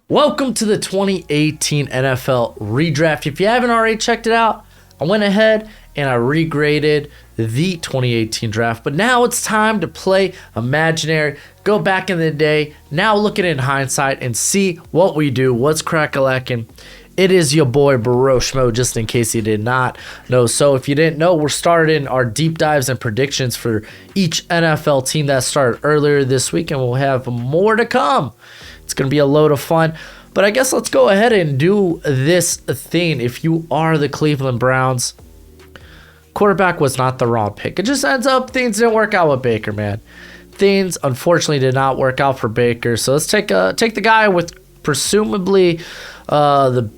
Welcome to the 2018 NFL Redraft. If you haven't already checked it out, I went ahead and I regraded the 2018 draft. But now it's time to play imaginary, go back in the day, now look at it in hindsight and see what we do, what's crack-a-lackin'. It is your boy Broshmo, just in case you did not know. So if you didn't know, we're starting our deep dives and predictions for each NFL team that started earlier this week, and we'll have more to come. It's going to be a load of fun. But I guess let's go ahead and do this thing. If you are the Cleveland Browns, quarterback was not the wrong pick. It just ends up things didn't work out with Baker, man. Things unfortunately did not work out for Baker. So let's take the guy with presumably the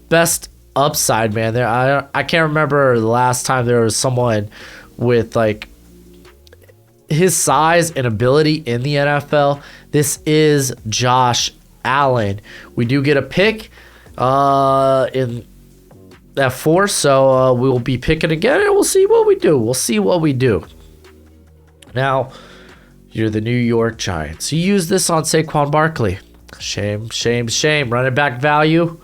best upside, man. I can't remember the last time there was someone with like his size and ability in the NFL. This is Josh Allen. We do get a pick in that 4, so we will be picking again, and we'll see what we do. Now, you're the New York Giants. You use this on Saquon Barkley. Shame. Running back value.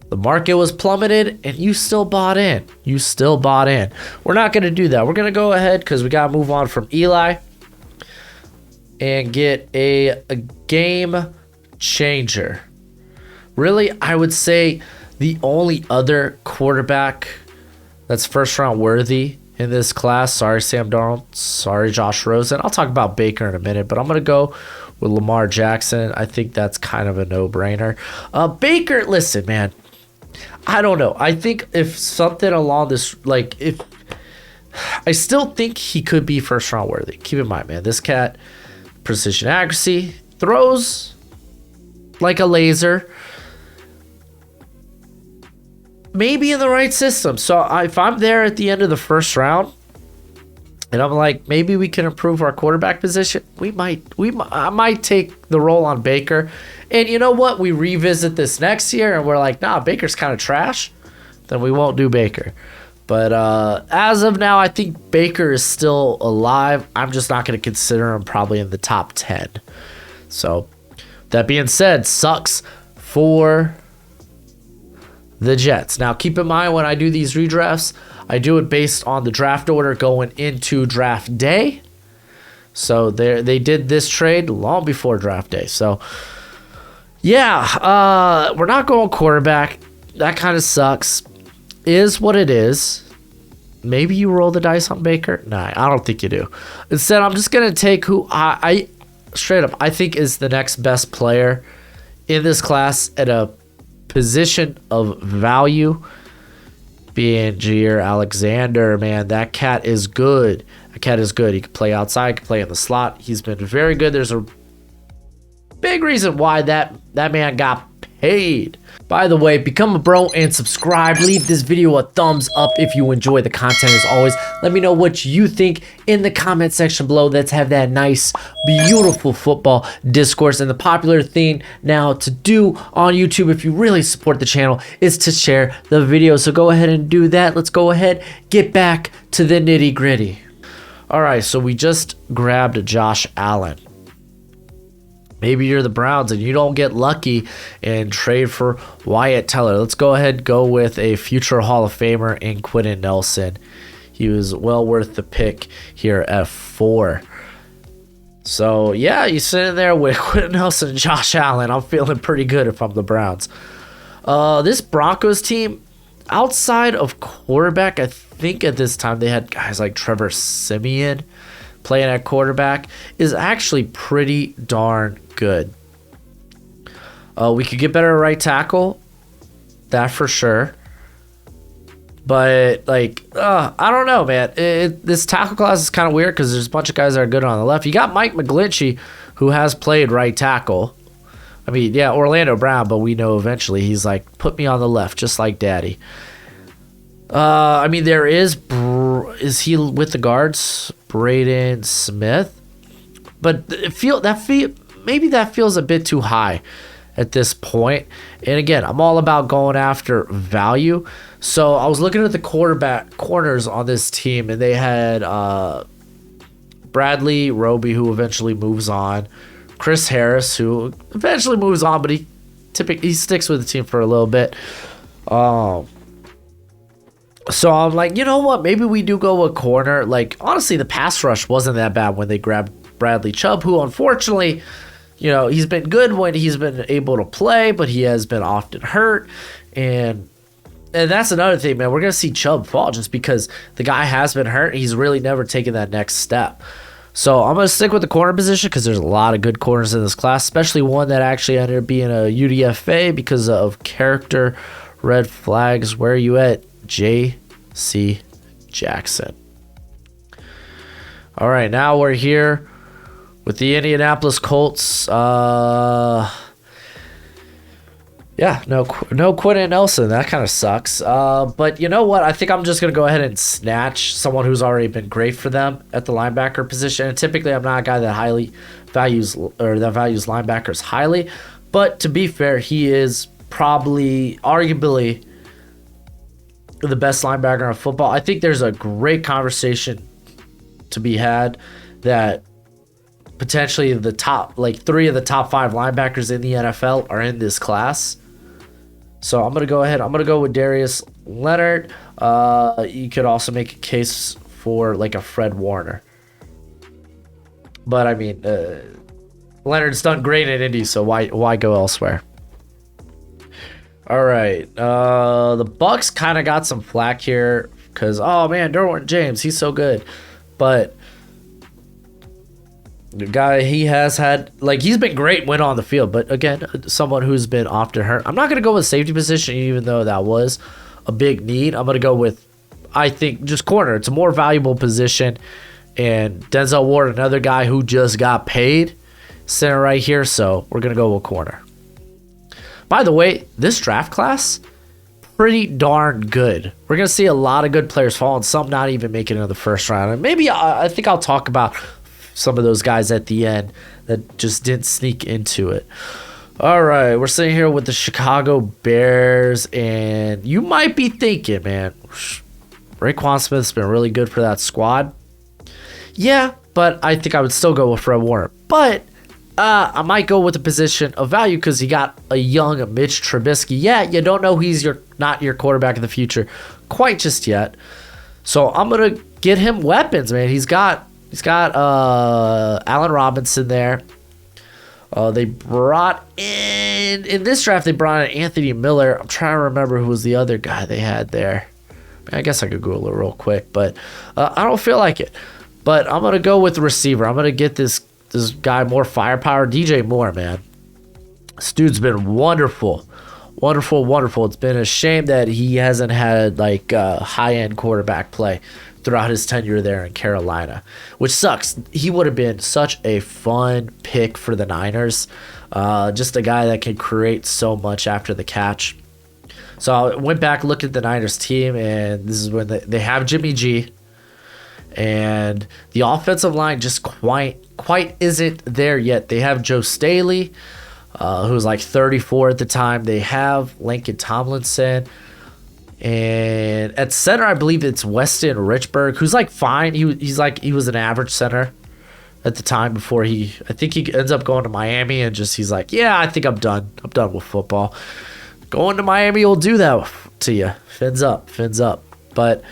The market was plummeted, and you still bought in. We're not going to do that. We're going to go ahead because we got to move on from Eli and get a game changer. Really, I would say the only other quarterback that's first round worthy in this class, sorry Sam Darnold, sorry Josh Rosen. I'll talk about Baker in a minute, but I'm going to go with Lamar Jackson. I think that's kind of a no-brainer. Baker, listen, man. I don't know. I think if something along this, I still think he could be first round worthy. Keep in mind, man, this cat, precision accuracy, throws like a laser. Maybe in the right system. So if I'm there at the end of the first round, and I'm like, maybe we can improve our quarterback position, I might take the role on Baker. And you know what? We revisit this next year and we're like, nah, Baker's kind of trash. Then we won't do Baker. But as of now, I think Baker is still alive. I'm just not going to consider him probably in the top 10. So that being said, sucks for the Jets. Now, keep in mind when I do these redrafts, I do it based on the draft order going into draft day. So they did this trade long before draft day. So, yeah, we're not going quarterback. That kind of sucks. Is what it is. Maybe you roll the dice on Baker. Nah, I don't think you do. Instead, I'm just going to take who I straight up, I think is the next best player in this class at a position of value, being Jair Alexander. Man, that cat is good. He can play outside, can play in the slot. He's been very good. There's a big reason why that man got paid. By the way, become a bro and subscribe. Leave this video a thumbs up if you enjoy the content. As always, let me know what you think in the comment section below. Let's have that nice, beautiful football discourse. And the popular thing now to do on YouTube, if you really support the channel, is to share the video. So go ahead and do that. Let's go ahead, get back to the nitty gritty. All right, so we just grabbed Josh Allen. Maybe you're the Browns and you don't get lucky and trade for Wyatt Teller. Let's go ahead and go with a future Hall of Famer in Quentin Nelson. He was well worth the pick here at 4. So, yeah, you're sitting there with Quentin Nelson and Josh Allen. I'm feeling pretty good if I'm the Browns. This Broncos team, outside of quarterback, I think at this time they had guys like Trevor Siemian playing at quarterback, is actually pretty darn good. We could get better at right tackle, that for sure. But I don't know, man. This tackle class is kind of weird because there's a bunch of guys that are good on the left. You got Mike McGlinchey, who has played right tackle. I mean, yeah, Orlando Brown, but we know eventually he's like, put me on the left, just like Daddy. I mean, there is he with the guards? Braden Smith, but maybe that feels a bit too high at this point. And again, I'm all about going after value. So I was looking at the quarterback corners on this team, and they had Bradley Roby, who eventually moves on, Chris Harris, who eventually moves on, but he he sticks with the team for a little bit. So I'm like, you know what? Maybe we do go a corner. Like, honestly, the pass rush wasn't that bad when they grabbed Bradley Chubb, who unfortunately, he's been good when he's been able to play, but he has been often hurt. And that's another thing, man. We're going to see Chubb fall just because the guy has been hurt. He's really never taken that next step. So I'm going to stick with the corner position because there's a lot of good corners in this class, especially one that actually ended up being a UDFA because of character red flags. Where are you at, J.C. Jackson? All right, now we're here with the Indianapolis Colts. No Quentin Nelson. That kind of sucks. But you know what? I think I'm just going to go ahead and snatch someone who's already been great for them at the linebacker position. And typically, I'm not a guy that values linebackers highly. But to be fair, he is probably, arguably, the best linebacker in football. I think there's a great conversation to be had that potentially the top, 3 of the top 5 linebackers in the NFL are in this class. So I'm going to go ahead. I'm going to go with Darius Leonard. You could also make a case for a Fred Warner. But I mean, Leonard's done great in Indy, so why go elsewhere? All right. The Bucks kind of got some flack here because, oh man, Derwin James, he's so good. But the guy, he has had, he's been great when on the field. But again, someone who's been often hurt. I'm not going to go with safety position, even though that was a big need. I'm going to go with, I think, just corner. It's a more valuable position. And Denzel Ward, another guy who just got paid, center right here. So we're going to go with corner. By the way, this draft class, pretty darn good. We're going to see a lot of good players fall and some not even make it into the first round. And maybe I think I'll talk about some of those guys at the end that just didn't sneak into it. All right, we're sitting here with the Chicago Bears, and you might be thinking, man, Rayquan Smith's been really good for that squad. Yeah, but I think I would still go with Fred Warner. But I might go with a position of value because he got a young Mitch Trubisky. Yeah, you don't know he's not your quarterback in the future quite just yet. So I'm going to get him weapons, man. He's got Allen Robinson there. They brought in this draft, they brought in Anthony Miller. I'm trying to remember who was the other guy they had there. I guess I could Google it real quick, but I don't feel like it. But I'm going to go with the receiver. I'm going to get this guy more firepower. DJ Moore, man. This dude's been wonderful. Wonderful, wonderful. It's been a shame that he hasn't had high-end quarterback play throughout his tenure there in Carolina, which sucks. He would have been such a fun pick for the Niners. Just a guy that can create so much after the catch. So I went back, looked at the Niners team, and this is when they have Jimmy G. And the offensive line just quite isn't there yet. They have Joe Staley, who was 34 at the time. They have Lincoln Tomlinson. And at center, I believe it's Weston Richburg, who's fine. He was an average center at the time before I think he ends up going to Miami and he's yeah, I think I'm done. I'm done with football. Going to Miami will do that to you. Fins up. But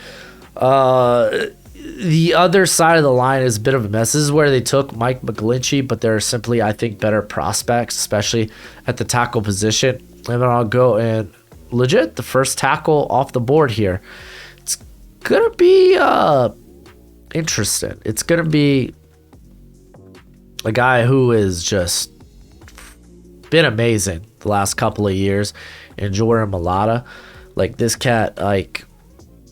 the other side of the line is a bit of a mess. This is where they took Mike McGlinchey, but they're simply, I think, better prospects, especially at the tackle position. And then I'll go and legit the first tackle off the board here. It's going to be interesting. It's going to be a guy who has just been amazing the last couple of years. And Jordan Mailata. This cat,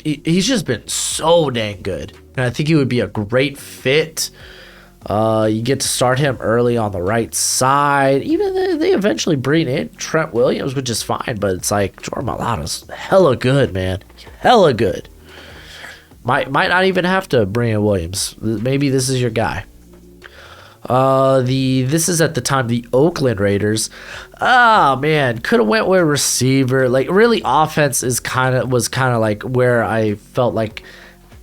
he's just been so dang good. And I think he would be a great fit. You get to start him early on the right side. Even they eventually bring in Trent Williams, which is fine. But it's Jordan Mailata's hella good, man. Hella good. Might not even have to bring in Williams. Maybe this is your guy. This is at the time the Oakland Raiders. Oh man, could have went with receiver. Really, offense was kind of where I felt like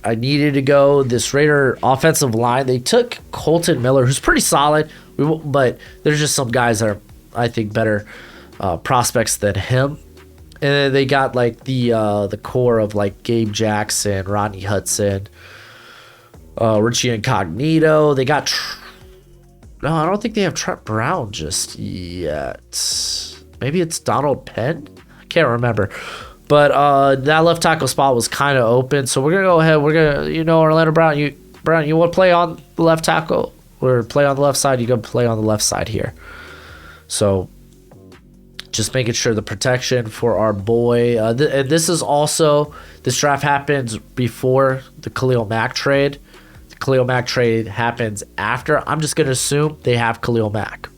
I needed to go. This Raider offensive line, they took Colton Miller, who's pretty solid, but there's just some guys that are, I think, better prospects than him. And then they got like the core of like Gabe Jackson, Rodney Hudson, Richie Incognito. They got no, I don't think they have Trent Brown just yet. Maybe it's Donald Penn. I can't remember. But that left tackle spot was kind of open, so we're gonna go ahead. We're gonna, Orlando Brown. You want to play on the left tackle or play on the left side? You go play on the left side here. So just making sure the protection for our boy. And this draft happens before the Khalil Mack trade. The Khalil Mack trade happens after. I'm just gonna assume they have Khalil Mack.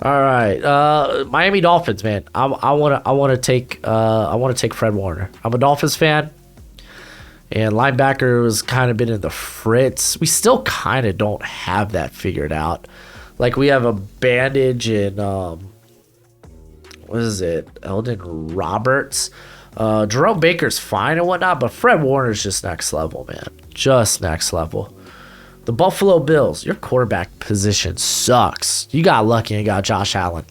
All right, Miami Dolphins, man. I want to take Fred Warner. I'm a Dolphins fan, and linebacker has kind of been in the fritz. We still kind of don't have that figured out. Like we have a bandage in what is it? Eldon Roberts. Jerome Baker's fine and whatnot, but Fred Warner's just next level, man. Just next level. The Buffalo Bills, your quarterback position sucks. You got lucky and got Josh Allen.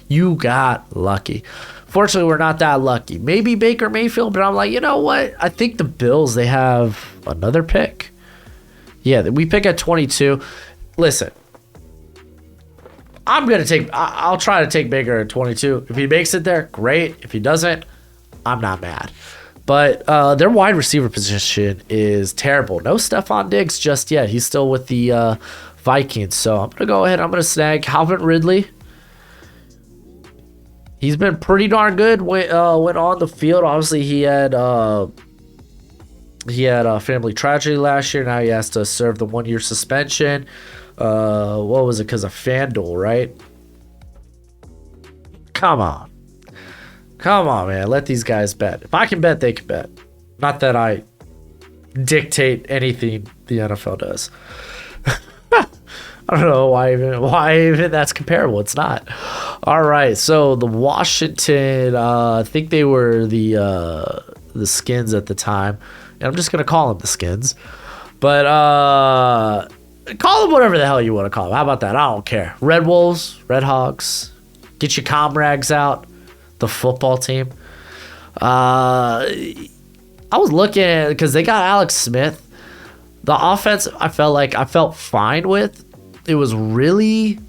You got lucky. Fortunately, we're not that lucky. Maybe Baker Mayfield, but I'm like, you know what? I think the Bills, they have another pick. Yeah, we pick at 22. Listen, I'll try to take Baker at 22. If he makes it there, great. If he doesn't, I'm not mad. But their wide receiver position is terrible. No Stephon Diggs just yet. He's still with the Vikings. So I'm going to go ahead. I'm going to snag Alvin Ridley. He's been pretty darn good when on the field. Obviously, he had a family tragedy last year. Now he has to serve the 1-year suspension. What was it? Because of FanDuel, right? Come on, man. Let these guys bet. If I can bet, they can bet. Not that I dictate anything the NFL does. I don't know why even that's comparable. It's not. All right. So the Washington, I think they were the Skins at the time. And I'm just going to call them the Skins. But call them whatever the hell you want to call them. How about that? I don't care. Red Wolves, Red Hawks. Get your comrags out. The football team. I was looking at because they got Alex Smith. The offense, I felt fine with. It was really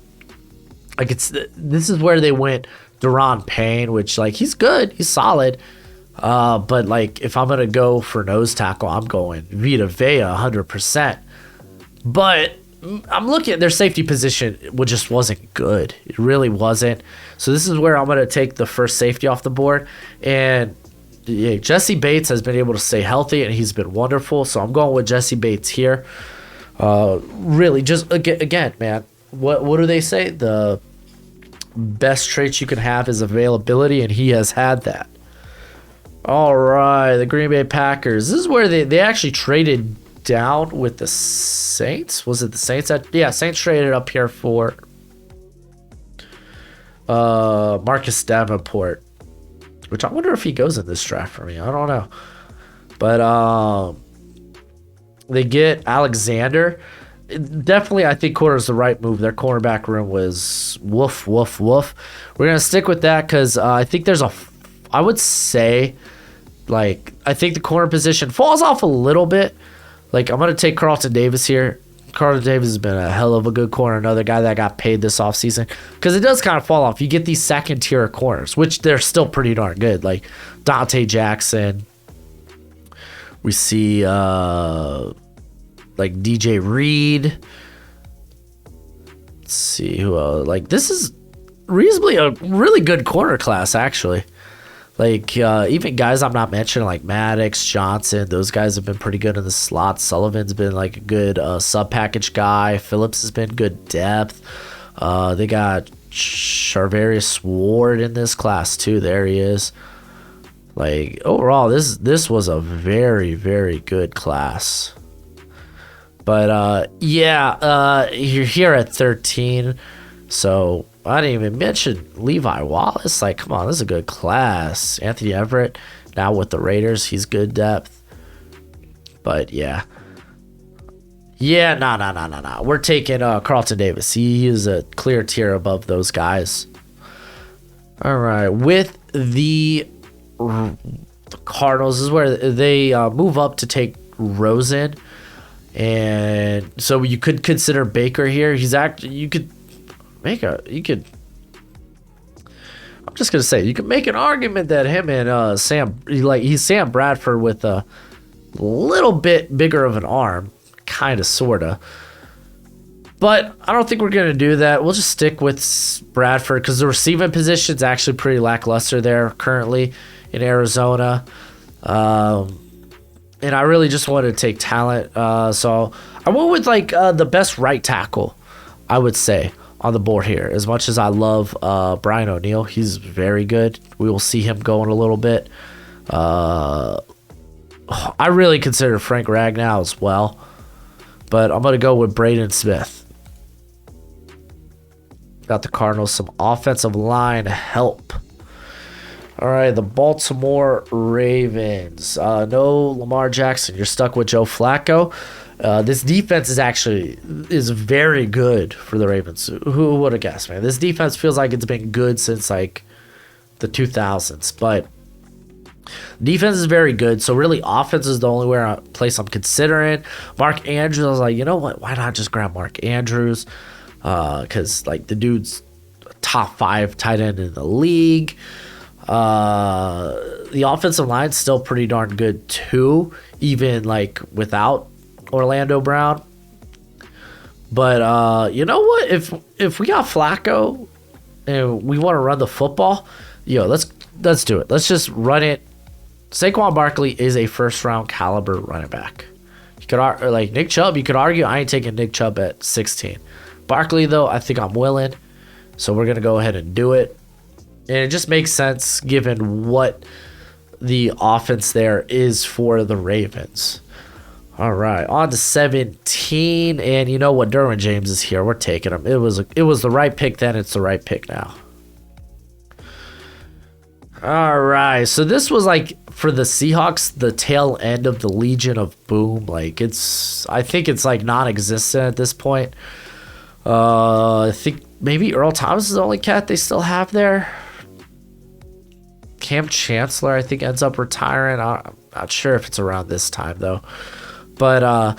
like this is where they went Daron Payne, which like he's good, he's solid. But like if I'm gonna go for nose tackle, I'm going Vita Vea 100%. But I'm looking at their safety position, which just wasn't good. It really wasn't. So this is where I'm gonna take the first safety off the board. And yeah, Jesse Bates has been able to stay healthy, and he's been wonderful. So I'm going with Jesse Bates here. Really, just again, man. What do they say? The best traits you can have is availability, and he has had that. All right, the Green Bay Packers. This is where they actually traded down with the Saints. Was it the Saints? Saints traded up here for Marcus Davenport, which I wonder if he goes in this draft for me. I don't know. But they get Alexander. Definitely, I think corner is the right move. Their cornerback room was woof, woof, woof. We're going to stick with that because I think I would say, like, I think the corner position falls off a little bit. Like, I'm going to take Carlton Davis here. Carlton Davis has been a hell of a good corner. Another guy that got paid this offseason. Because it does kind of fall off. You get these second-tier corners, which they're still pretty darn good. Like, Dante Jackson. We see, like, DJ Reed. Let's see who else. Like, this is reasonably a really good corner class, actually. Like, even guys I'm not mentioning, like Maddox, Johnson, those guys have been pretty good in the slot. Sullivan's been, like, a good sub-package guy. Phillips has been good depth. They got Charvarius Ward in this class, too. There he is. Like, overall, this was a very, very good class. But, you're here at 13. So, I didn't even mention Levi Wallace. Like, come on, this is a good class. Anthony Everett, now with the Raiders, he's good depth. But, yeah. Yeah, no. We're taking Carlton Davis. He is a clear tier above those guys. All right, with the Cardinals, this is where they move up to take Rosen, and so you could consider Baker here. You could. I'm just gonna say you could make an argument that him and he's Sam Bradford with a little bit bigger of an arm, kind of, sorta. But I don't think we're going to do that. We'll just stick with Bradford because the receiving position is actually pretty lackluster there currently in Arizona. And I really just wanted to take talent. So I went with the best right tackle, I would say, on the board here. As much as I love Brian O'Neill, he's very good. We will see him go in a little bit. I really consider Frank Ragnow as well. But I'm going to go with Braden Smith. Got the Cardinals some offensive line help. All right, the Baltimore Ravens. No Lamar Jackson. You're stuck with Joe Flacco. This defense is very good for the Ravens. Who would have guessed, man? This defense feels like it's been good since the 2000s. But defense is very good. So really, offense is the only place I'm considering. Mark Andrews. I was like, you know what? Why not just grab Mark Andrews? Because the dude's a top 5 tight end in the league. The offensive line's still pretty darn good too, even without Orlando Brown. But you know what? If we got Flacco and we want to run the football, let's do it. Let's just run it. Saquon Barkley is a first round caliber running back. You could Nick Chubb. You could argue I ain't taking Nick Chubb at 16. Barkley, though, I think I'm willing. So we're going to go ahead and do it. And it just makes sense given what the offense there is for the Ravens. All right, on to 17. And you know what? Derwin James is here. We're taking him. It was the right pick then. It's the right pick now. All right. So this was for the Seahawks, the tail end of the Legion of Boom. I think it's non-existent at this point. I think maybe Earl Thomas is the only cat they still have there. Cam Chancellor, I think, ends up retiring. I'm not sure if it's around this time, though. But,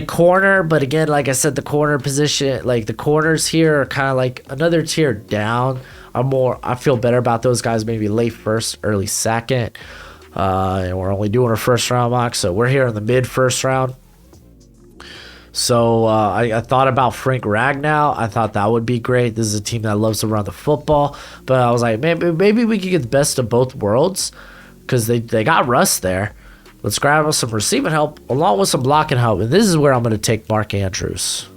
corner, but again, like I said, the corner position, the corners here are kind of another tier down. I feel better about those guys maybe late first, early second. And we're only doing a first round mock, so we're here in the mid first round. So I thought about Frank Ragnow. I thought that would be great. This is a team that loves to run the football. But I was like, maybe we could get the best of both worlds because they got Russ there. Let's grab us some receiving help along with some blocking help. And this is where I'm going to take Mark Andrews.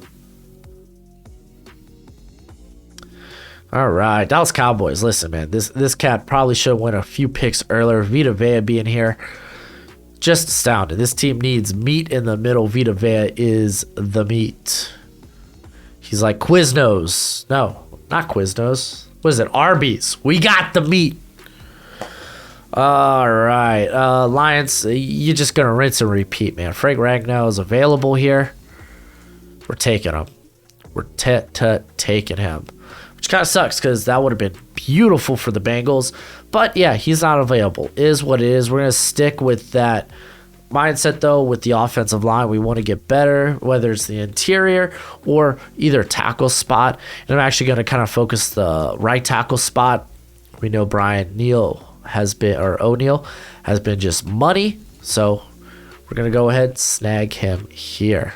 All right, Dallas Cowboys. Listen, man, this cat probably should have went a few picks earlier. Vita Vea being here. Just astounded. This team needs meat in the middle. Vita Vea is the meat. He's like Quiznos. No, not Quiznos. What is it? Arby's. We got the meat. All right. Lions, you're just going to rinse and repeat, man. Frank Ragnow is available here. We're taking him. We're taking him. Which kind of sucks because that would have been beautiful for the Bengals. But yeah, he's not available. Is what it is. We're going to stick with that mindset, though, with the offensive line. We want to get better, whether it's the interior or either tackle spot. And I'm actually going to kind of focus the right tackle spot. We know O'Neill has been just money. So we're going to go ahead and snag him here.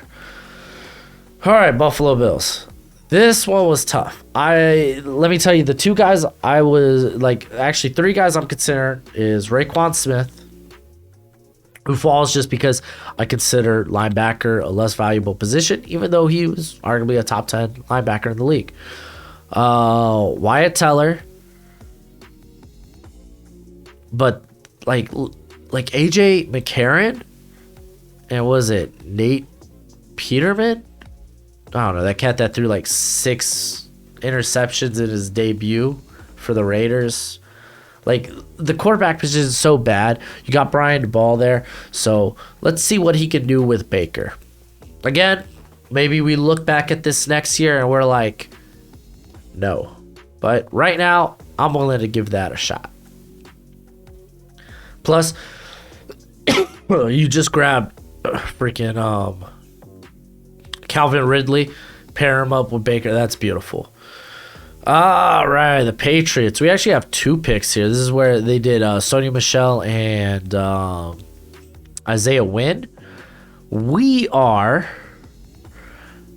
All right, Buffalo Bills. This one was tough. Let me tell you, the two guys I was actually 3 guys I'm considering is Rayquan Smith, who falls just because I consider linebacker a less valuable position, even though he was arguably a top 10 linebacker in the league. Wyatt Teller, but like AJ McCarron, and was it Nate Peterman? I don't know, that cat that threw 6 interceptions in his debut for the Raiders. The quarterback position is so bad. You got Brian Ball there. So let's see what he can do with Baker. Again, maybe we look back at this next year and we're like, no. But right now, I'm willing to give that a shot. Plus, you just grab freaking Calvin Ridley, pair him up with Baker. That's beautiful. All right, the Patriots. We actually have 2 picks here. This is where they did Sony Michel and Isaiah Wynn. We are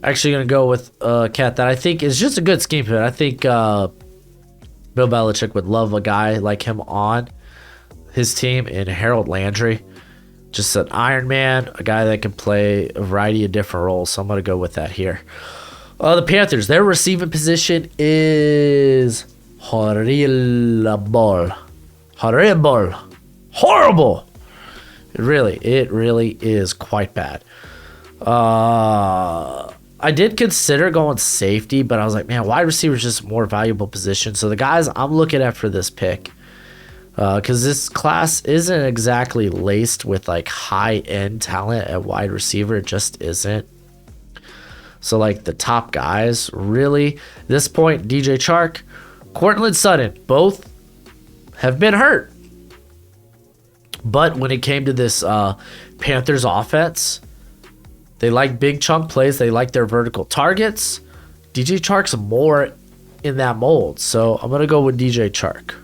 actually going to go with a cat that I think is just a good scheme fit. I think Bill Belichick would love a guy like him on his team, in Harold Landry. Just an Iron Man, a guy that can play a variety of different roles. So I'm going to go with that here. The Panthers, their receiving position is horrible. Horrible. It really is quite bad. I did consider going safety, but I was like, man, wide receiver is just a more valuable position. So the guys I'm looking at for this pick, because this class isn't exactly laced with like high-end talent at wide receiver. It just isn't. So like the top guys, really, at this point, DJ Chark, Courtland Sutton, both have been hurt. But when it came to this Panthers offense, they like big chunk plays. They like their vertical targets. DJ Chark's more in that mold. So I'm going to go with DJ Chark.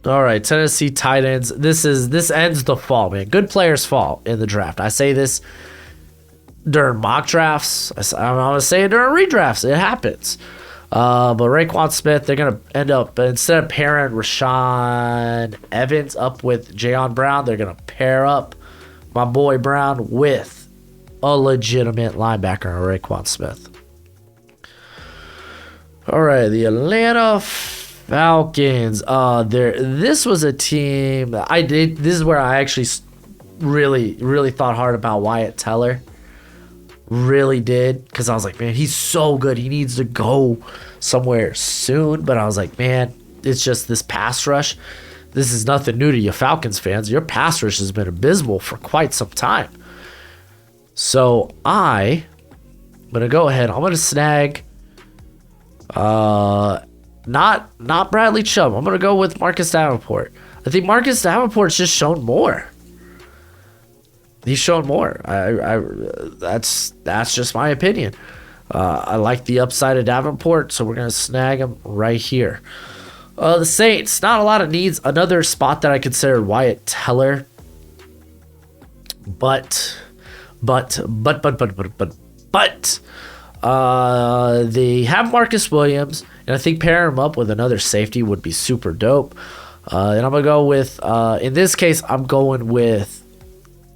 All right, Tennessee tight ends. This ends the fall, man. Good players fall in the draft. I say this during mock drafts. I'm going to say it during redrafts. It happens. But Rayquan Smith, they're going to end up, instead of pairing Rashaan Evans up with Jayon Brown, they're going to pair up my boy Brown with a legitimate linebacker, Rayquan Smith. All right, the Atlanta Falcons. This was a team that this is where I actually really thought hard about Wyatt Teller. Really did, because I was like, man, he's so good. He needs to go somewhere soon. But I was like, man, it's just this pass rush. This is nothing new to you Falcons fans. Your pass rush has been abysmal for quite some time. So I'm gonna go ahead. I'm gonna snag not Bradley Chubb. I'm gonna go with Marcus Davenport. I think Marcus Davenport's just shown more. He's shown more. That's just my opinion. I like the upside of Davenport, so we're gonna snag him right here. The Saints, not a lot of needs. Another spot that I considered Wyatt Teller, but they have Marcus Williams, and I think pairing him up with another safety would be super dope. And I'm gonna go with, in this case, I'm going with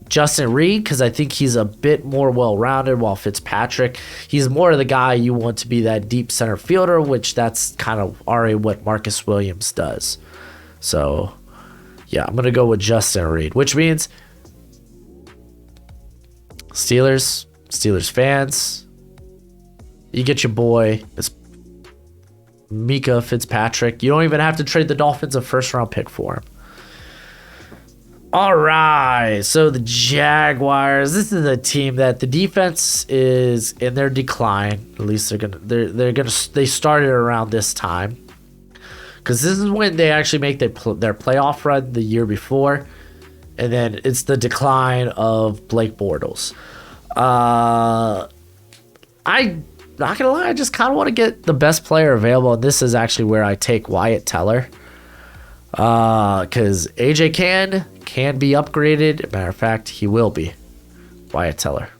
Justin Reed, because I think he's a bit more well-rounded, while Fitzpatrick, he's more of the guy you want to be that deep center fielder, which that's kind of already what Marcus Williams does. So, yeah, I'm going to go with Justin Reed, which means Steelers fans, you get your boy, it's Mika Fitzpatrick. You don't even have to trade the Dolphins a first-round pick for him. All right, so the Jaguars. This is a team that the defense is in their decline. At least they started around this time, because this is when they actually make their playoff run the year before, and then it's the decline of Blake Bortles. I'm not gonna lie, I just kind of want to get the best player available, and this is actually where I take Wyatt Teller. Because AJ can be upgraded. Matter of fact, he will be. Wyatt Teller.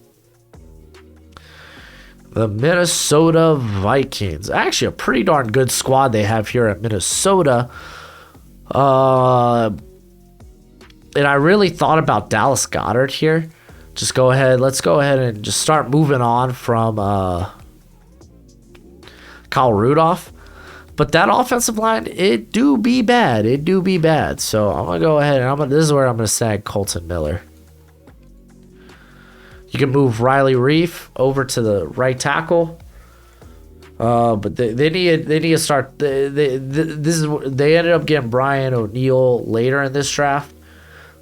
The Minnesota Vikings. Actually, a pretty darn good squad they have here at Minnesota. And I really thought about Dallas Goddard here. Let's go ahead and just start moving on from Kyle Rudolph. But that offensive line, it do be bad. So I'm going to go ahead and this is where I'm going to snag Colton Miller. You can move Riley Reef over to the right tackle. But they need to start. They ended up getting Brian O'Neill later in this draft.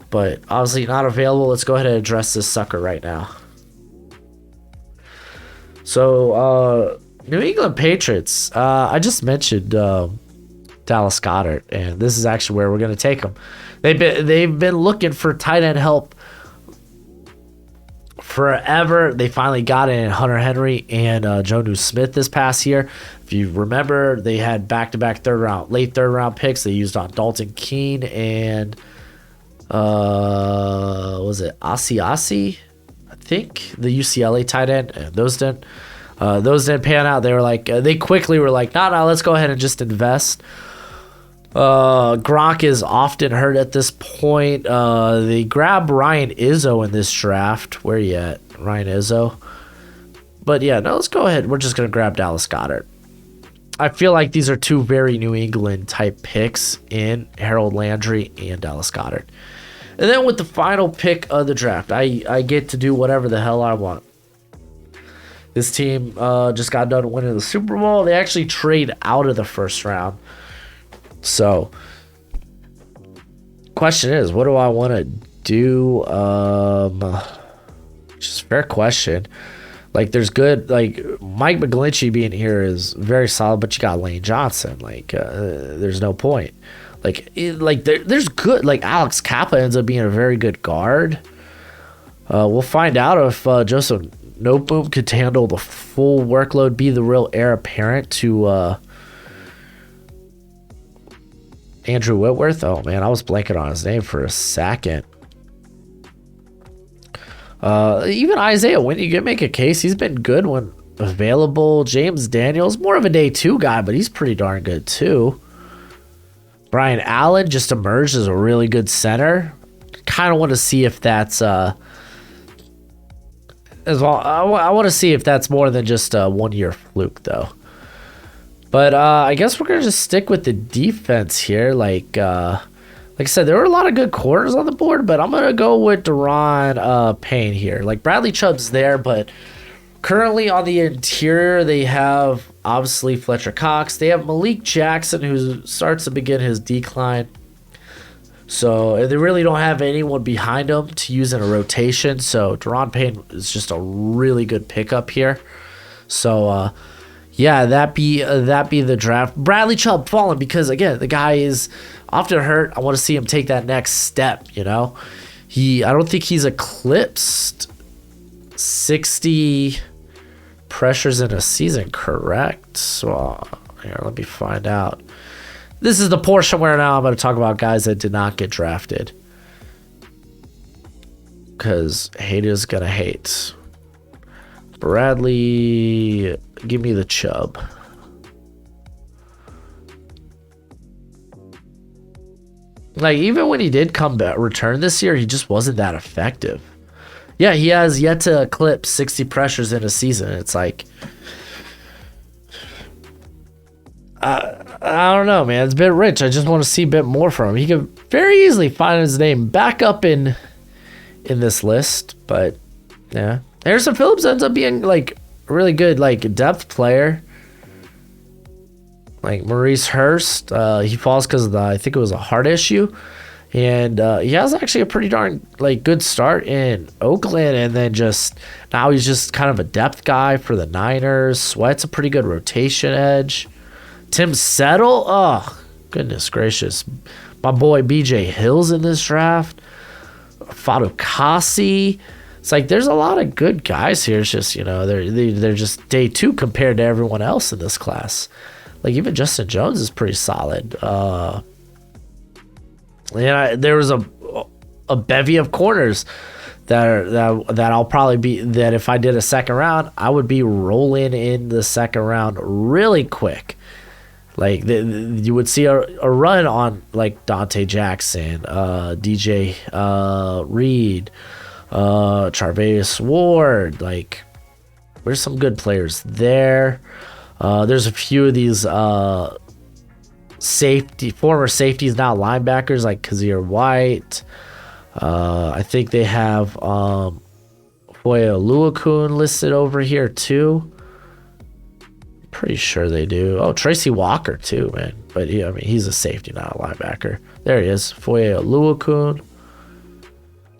But obviously not available. Let's go ahead and address this sucker right now. So New England Patriots. I just mentioned Dallas Goddard, and this is actually where we're going to take them. They've been looking for tight end help forever. They finally got it in Hunter Henry and Jonnu Smith this past year. If you remember, they had back-to-back late third round picks. They used on Dalton Keene and was it Asiasi? I think the UCLA tight end. And those didn't pan out. They were like, they quickly were like, no, let's go ahead and just invest. Gronk is often hurt at this point. They grab Ryan Izzo in this draft. Where you at, Ryan Izzo? But yeah, no, let's go ahead. We're just going to grab Dallas Goddard. I feel like these are two very New England type picks in Harold Landry and Dallas Goddard. And then with the final pick of the draft, I get to do whatever the hell I want. This team just got done winning the Super Bowl. They actually trade out of the first round. So, question is, what do I want to do? Just fair question. Like, there's good, like, Mike McGlinchey being here is very solid, but you got Lane Johnson. Like, there's no point. There's good, like, Alex Kappa ends up being a very good guard. We'll find out if Joseph Noteboom could handle the full workload, be the real heir apparent to Andrew Whitworth. Oh, man, I was blanking on his name for a second. Even Isaiah Wynn, you can make a case. He's been good when available. James Daniels, more of a day two guy, but he's pretty darn good too. Brian Allen just emerged as a really good center. Kind of want to see if that's as well. I want to see if that's more than just a 1 year fluke though. But I guess we're gonna just stick with the defense here. Like I said, there were a lot of good corners on the board, but I'm going to go with Deron Payne here. Like, Bradley Chubb's there, but currently on the interior, they have, obviously, Fletcher Cox. They have Malik Jackson, who starts to begin his decline. So, they really don't have anyone behind him to use in a rotation. So, Deron Payne is just a really good pickup here. So, yeah, that be the draft. Bradley Chubb falling because, again, the guy is often hurt. I want to see him take that next step, you know. I don't think he's eclipsed 60 pressures in a season, correct? So, here, let me find out. This is the portion where now I'm going to talk about guys that did not get drafted. Because haters going to hate. Bradley, give me the Chubb. Like, even when he did come back, return this year, he just wasn't that effective. Yeah, he has yet to eclipse 60 pressures in a season. It's like, I don't know, man. It's a bit rich. I just want to see a bit more from him. He could very easily find his name back up in this list, but yeah. Harrison Phillips ends up being like a really good like depth player. Like Maurice Hurst, he falls because of I think it was a heart issue, and he has actually a pretty darn like good start in Oakland, and then just now he's just kind of a depth guy for the Niners. Sweat's a pretty good rotation edge. Tim Settle, oh goodness gracious, my boy BJ Hill's in this draft. Fadu Kasi. It's like there's a lot of good guys here. It's just, you know, they're just day two compared to everyone else in this class. Like even Justin Jones is pretty solid. There was a bevy of corners that I'll probably be that if I did a second round, I would be rolling in the second round really quick. Like you would see a run on like Dante Jackson, DJ Reed, Charvarius Ward. Like there's some good players there. There's a few of these former safeties, now linebackers, like Kazir White. I think they have Foya Luakun listed over here too. Pretty sure they do. Oh, Tracy Walker too, man. But yeah, I mean, he's a safety, not a linebacker. There he is, Foya Luakun.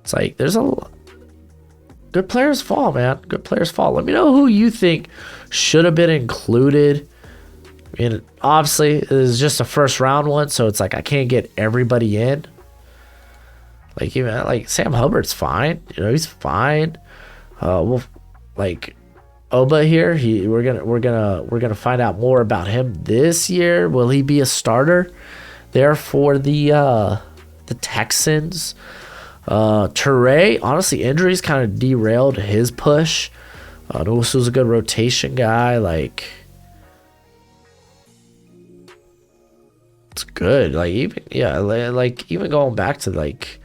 It's like there's a good players fall, man. Good players fall. Let me know who you think should have been included. I mean, obviously, it is just a first round one, so it's like I can't get everybody in. Like even like Sam Hubbard's fine. He's fine. We'll like Oba here. We're gonna find out more about him this year. Will he be a starter there for the Texans? Toure, honestly, injuries kind of derailed his push. This was a good rotation guy. Like, it's good. Like even going back to like,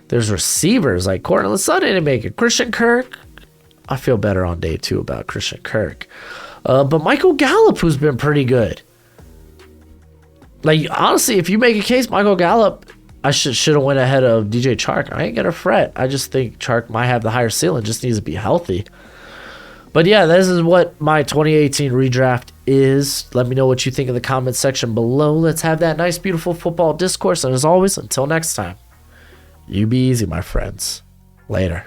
there's receivers like Cortland Sutton didn't make it. Christian Kirk, I feel better on day 2 about Christian Kirk. But Michael Gallup, who's been pretty good. Like, honestly, if you make a case, Michael Gallup, I should have went ahead of DJ Chark. I ain't gonna fret. I just think Chark might have the higher ceiling. Just needs to be healthy. But yeah, this is what my 2018 redraft is. Let me know what you think in the comments section below. Let's have that nice, beautiful football discourse. And as always, until next time, you be easy, my friends. Later.